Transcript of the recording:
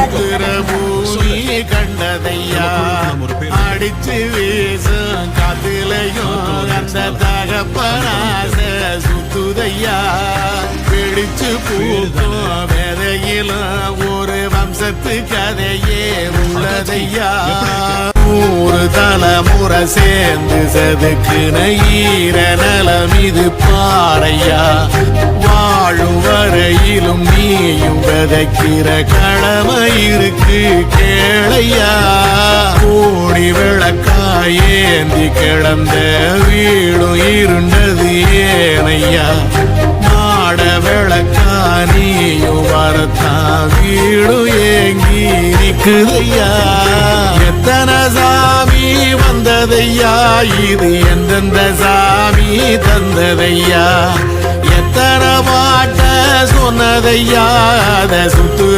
சுத்துற பூமி கண்டதையா அடிச்சு வீசும் காத்திலையும் அந்த தகப்பனாச சுத்துதையா பிடிச்சு பூக்கும் வேதையிலும் ஒரு வம்சத்து கதையே உள்ளதையா ஒரு தலைமுறை சேர்ந்து செதுக்குன ஈர நலம் இது பாறையா வாழும் வரையிலும் நீயும் விதைக்கிற கடமை இருக்கு கேளையா கோடி விளக்காயேந்தி கிடந்த வீடும் இருண்டது ஏனையா மாட விளக்கா நீயும் வரத்தான் வீடும் ஏங்கி நிக்குதையா எத்தனை சாமி வந்ததையா இது எந்தெந்த சாமி தந்ததையா எத்தனை பாட்ட சொன்னதையா அதை சுத்து